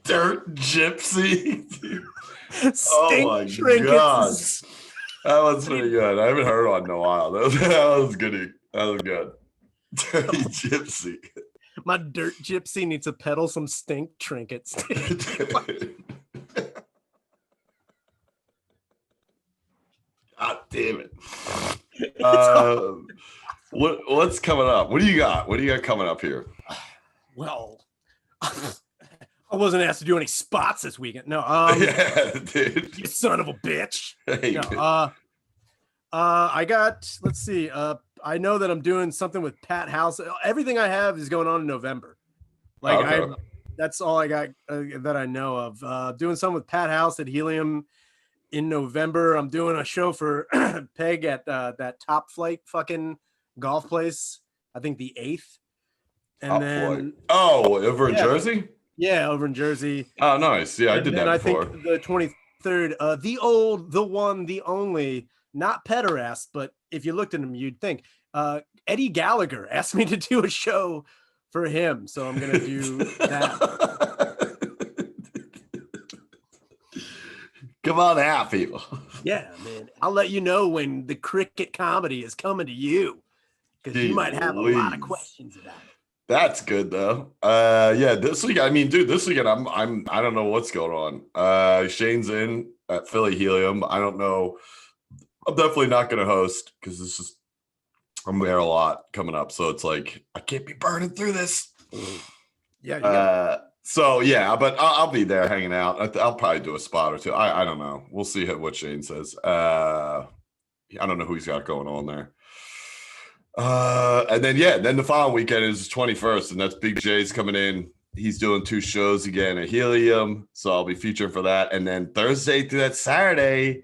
Dirt gypsy. Stink Oh my trinkets. God. That was pretty good. I haven't heard one in a while. That was good. That was good. Dirty gypsy. My dirt gypsy needs to peddle some stink trinkets. God damn it. What's coming up? What do you got? What do you got coming up here? Well, I wasn't asked to do any spots this weekend. No, yeah, dude. You son of a bitch. Hey, no, I got. Let's see. I know that I'm doing something with Pat House. Everything I have is going on in November. Like okay. that's all I got that I know of. Doing something with Pat House at Helium in November. I'm doing a show for Peg at that Top Flight fucking golf place. I think the 8th. And Top then Flight. Over in Jersey? Yeah, over in Jersey. Oh, nice. Yeah, I did that before. I think the 23rd, the old, the one, the only, not pederast, but if you looked at him, you'd think Eddie Gallagher asked me to do a show for him. So I'm going to do that. Come on out, people. Yeah, man. I'll let you know when the cricket comedy is coming to you, because you might have a lot of questions about it. That's good though. Yeah, this week. I mean, dude, this weekend I don't know what's going on. Shane's in at Philly Helium. I don't know. I'm definitely not gonna host because it's just I'm there a lot coming up. So it's like I can't be burning through this. Yeah. So yeah, but I'll be there hanging out. I'll probably do a spot or two. I don't know. We'll see what Shane says. I don't know who he's got going on there. And then the following weekend is 21st, and that's Big J's coming in. He's doing 2 shows again at Helium, so I'll be featuring for that. And then Thursday through that Saturday,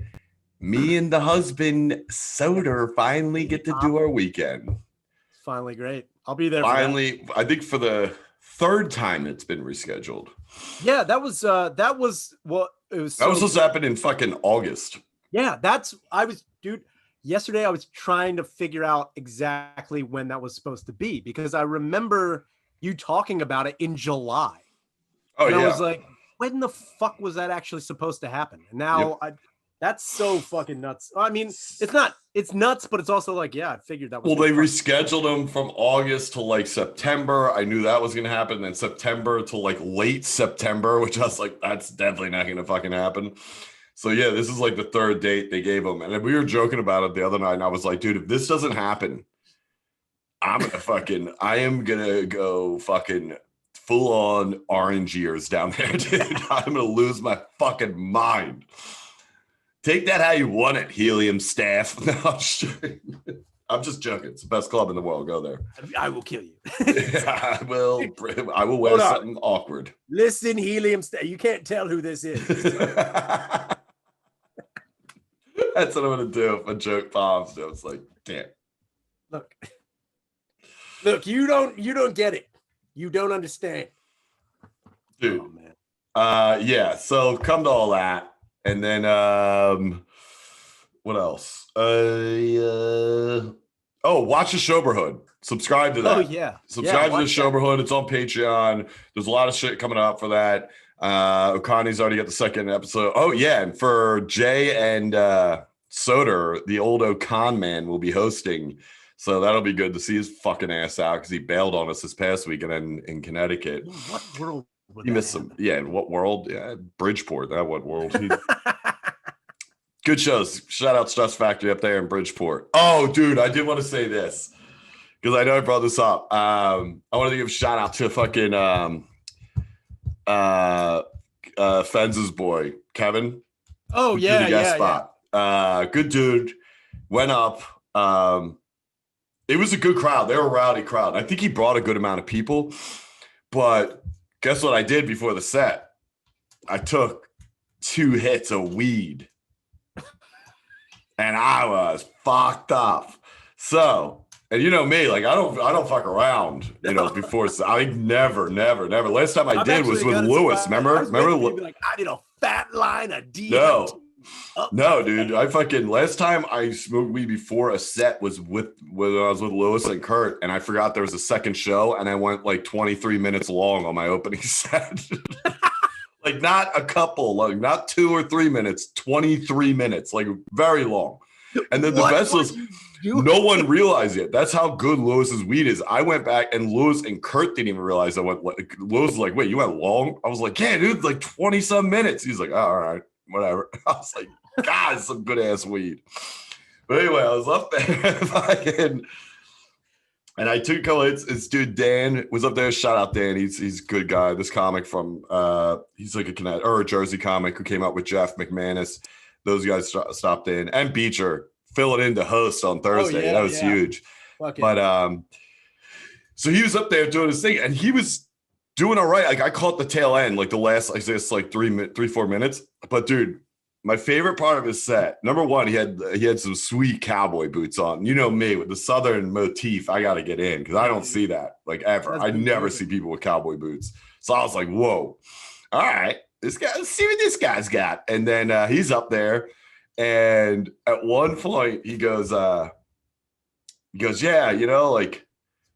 me and the husband Soder finally get to do our weekend. Finally, great. I'll be there. Finally, I think for the 3rd time it's been rescheduled. Yeah, that was what it was. That was supposed to happen in fucking August. Yeah, dude. Yesterday, I was trying to figure out exactly when that was supposed to be, because I remember you talking about it in July. Oh, and yeah. I was like, when the fuck was that actually supposed to happen? And now that's so fucking nuts. I mean, it's nuts, but it's also like, yeah, I figured that was. Well, they rescheduled them from August to like September. I knew that was going to happen. Then September to like late September, which I was like, that's definitely not going to fucking happen. So yeah, this is like the 3rd date they gave him. And we were joking about it the other night, and I was like, dude, if this doesn't happen, I am gonna go fucking full on orange ears down there, dude. I'm gonna lose my fucking mind. Take that how you want it, Helium staff. No, I'm just joking. It's the best club in the world. Go there. I will kill you. Yeah, I will wear something awkward. Listen, Helium staff. You can't tell who this is. That's what I'm gonna do if a joke bombs. So it's like, damn. Look, you don't get it. You don't understand. Dude. Oh, man. Yeah, so come to all that. And then what else? Watch the Soberhood. Subscribe to that. Oh, yeah. Subscribe to the Soberhood. It's on Patreon. There's a lot of shit coming up for that. Okani's already got the 2nd episode. Oh, yeah. And for Jay and Soder, the old Okan man will be hosting. So that'll be good to see his fucking ass out, because he bailed on us this past weekend in Connecticut. What world? You missed some. Yeah, in what world? Yeah, Bridgeport. That what world? Good shows. Shout out Stress Factory up there in Bridgeport. Oh, dude, I did want to say this, because I know I brought this up. I want to give a shout out to fucking Fenz's boy, Kevin. Oh, yeah, guest spot. Good dude. Went up. It was a good crowd. They were a rowdy crowd. I think he brought a good amount of people. But guess what I did before the set? I took 2 hits of weed. And I was fucked up. So, and you know me, like I don't fuck around, before. I never. Last time I did was with Lewis. Remember? Like, I did a fat line of D. No, dude. Last time I smoked weed before a set was when I was with Lewis and Kurt, and I forgot there was a second show, and I went like 23 minutes long on my opening set. Like not a couple, like not 2 or 3 minutes, 23 minutes, like very long. And then the best was no one realized it. That's how good Lewis's weed is. I went back and Lewis and Kurt didn't even realize I went. Lewis was like, "Wait, you went long?" I was like, "Yeah, dude, like 20-some minutes." He's like, "Oh, all right, whatever." I was like, "God, some good ass weed." But anyway, I was up there fucking, and I took it's dude Dan was up there. Shout out Dan. He's a good guy. This comic from he's like a Connecticut or a Jersey comic who came out with Jeff McManus. Those guys stopped in, and Beecher filling in the host on Thursday. Oh, yeah, that was huge. But so he was up there doing his thing, and he was doing all right. Like I caught the tail end, like the last, I guess, like 3-4 minutes. But dude, my favorite part of his set, number one, he had some sweet cowboy boots on. You know me with the Southern motif. I got to get in because I don't see that like ever. I never see people with cowboy boots. So I was like, whoa, all right, this guy. Let's see what this guy's got. And then he's up there, and at one point he goes, yeah, you know, like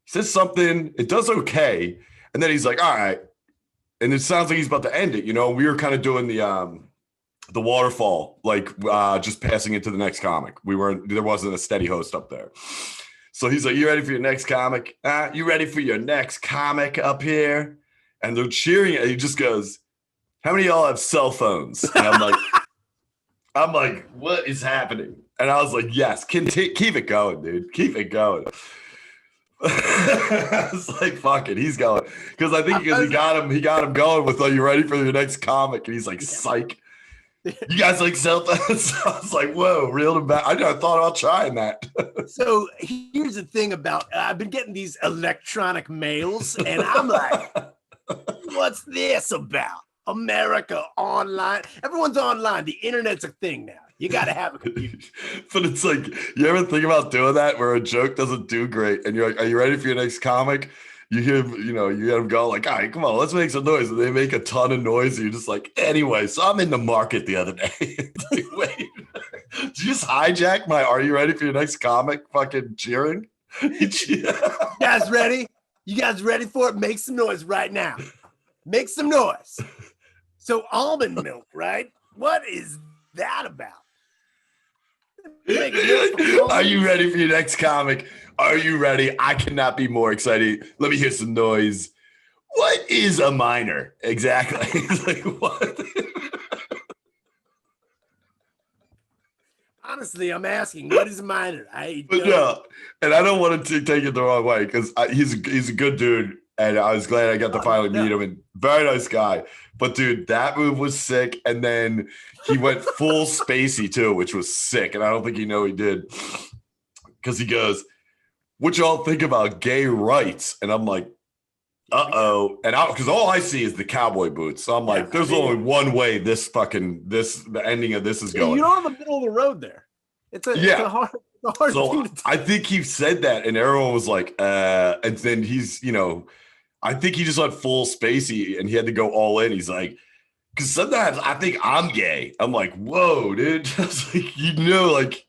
he says something. It does okay, and then he's like, all right, and it sounds like he's about to end it. You know, we were kind of doing the waterfall, like just passing into the next comic. There wasn't a steady host up there. So he's like, you ready for your next comic? You ready for your next comic up here? And they're cheering. And he just goes, how many of y'all have cell phones? And I'm like, what is happening? And I was like, yes, keep it going, dude. Keep it going. It's like, fuck it, he's going. Because I think he got him going with, are you ready for your next comic? And he's like, psych. You guys like cell phones? I was like, whoa, reeled him back. I thought about trying that. So here's the thing about, I've been getting these electronic mails, and I'm like, what's this about? America online. Everyone's online. The internet's a thing now. You got to have a computer. But it's like, you ever think about doing that where a joke doesn't do great and you're like, are you ready for your next comic? You hear, you get them go like, all right, come on, let's make some noise. And they make a ton of noise. And you're just like, anyway, so I'm in the market the other day. Like, wait, did you just hijack my, are you ready for your next comic fucking cheering? You guys ready? You guys ready for it? Make some noise right now. Make some noise. So almond milk, right? What is that about? Are you ready for your next comic? Are you ready? I cannot be more excited. Let me hear some noise. What is a minor? Exactly. It's like, what? Honestly, I'm asking, what is a minor? Yeah, and I don't want to take it the wrong way because he's a good dude, and I was glad I got to finally meet him. And very nice guy. But dude, that move was sick. And then he went full Spacey too, which was sick. And I don't think he did, because he goes, what y'all think about gay rights? And I'm like, uh-oh. And because all I see is the cowboy boots. So I'm like, there's only one way the ending of this is going. You're on the middle of the road there. It's a hard so thing to I think he said that, and everyone was like, and then he's, I think he just went full Spacey and he had to go all in. He's like, because sometimes I think I'm gay. I'm like, whoa, dude. I was like, like,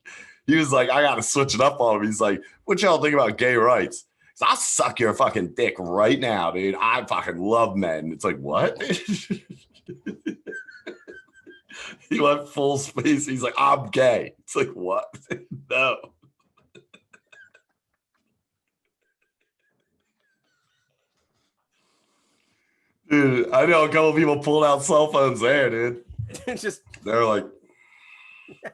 he was like, I got to switch it up on him. He's like, what y'all think about gay rights? So I'll suck your fucking dick right now, dude. I fucking love men. It's like, what? He went full Spacey. He's like, I'm gay. It's like, what? No. Dude, I know a couple of people pulled out cell phones there, dude. They're like,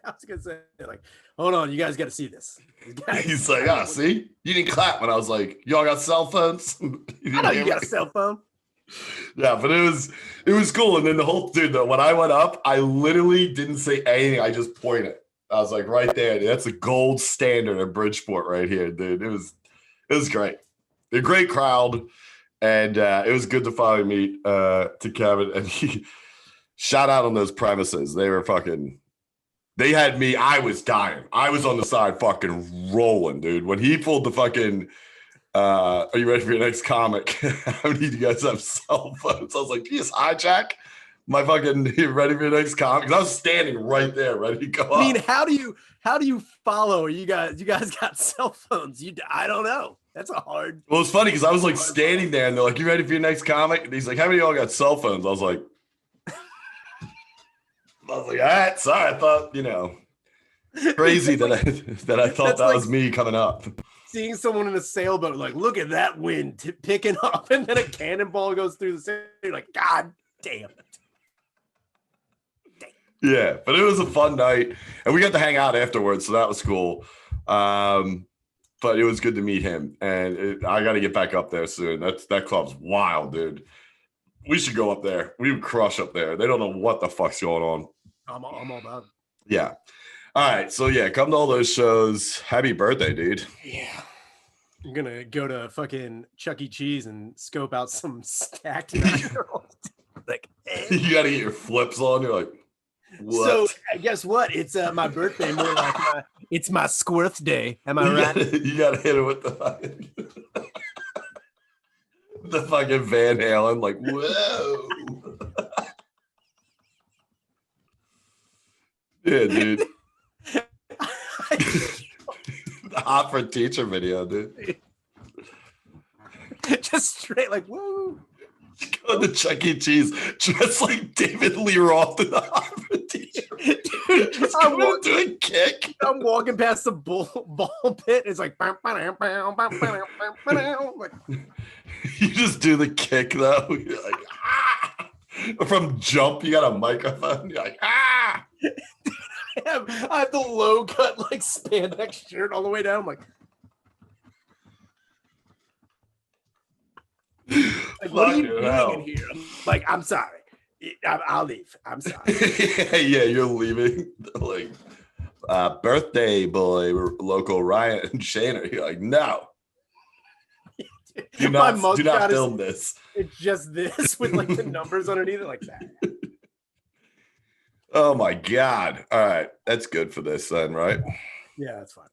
I was gonna say, like, hold on, you guys got to see this. He's like, see, you didn't clap when I was like, y'all got cell phones? I know you got a cell phone. Yeah, but it was cool. And then the whole dude, though, when I went up, I literally didn't say anything. I just pointed. I was like, right there. Dude, that's a gold standard at Bridgeport right here, dude. It was great. A great crowd. And it was good to finally meet to Kevin. And he shout out on those premises. They were fucking, they had me. I was dying. I was on the side fucking rolling, dude. When he pulled the fucking, are you ready for your next comic? How many of you guys have cell phones? I was like, you just hijack my fucking, you ready for your next comic? Because I was standing right there ready to go up. I mean, how do you follow? You guys got cell phones. I don't know. That's a hard. Well, it's funny because I was like standing there and they're like, you ready for your next comic? And he's like, how many of y'all got cell phones? I was like, all right, sorry. I thought, crazy that I thought that like was me coming up. Seeing someone in a sailboat, like, look at that wind picking up, and then a cannonball goes through the sail. You're like, God damn it. Yeah, but it was a fun night, and we got to hang out afterwards, so that was cool. But it was good to meet him, and I got to get back up there soon. That club's wild, dude. We should go up there. We would crush up there. They don't know what the fuck's going on. I'm all about it. Yeah. All right. So yeah, come to all those shows. Happy birthday, dude. Yeah. I'm gonna go to fucking Chuck E. Cheese and scope out some stacked mackerel. Like, you gotta get your flips on. You're like, what? So guess what? It's my birthday, more like it's my squirth day. Am I right? You gotta hit it with the fucking, the fucking Van Halen, like, whoa. Yeah, dude. The Hot for Teacher video, dude. Just straight like, woo. Go to Chuck E. Cheese, dressed like David Lee Roth in the Hot for Teacher. Dude, just going to a kick. I'm walking past the ball pit. It's like, like you just do the kick though. You're like, ah! From Jump, you got a microphone. You're like, ah! I have the low cut like spandex shirt all the way down. I'm like what are you doing in here? I'm like, I'm sorry. I'll leave. I'm sorry. Yeah, you're leaving. Like, birthday boy, local Ryan and Shayna. You're like, no. Do not film this. It's just this with like the numbers underneath it, like that. Oh my God. All right. That's good for this then, right? Yeah, that's fine.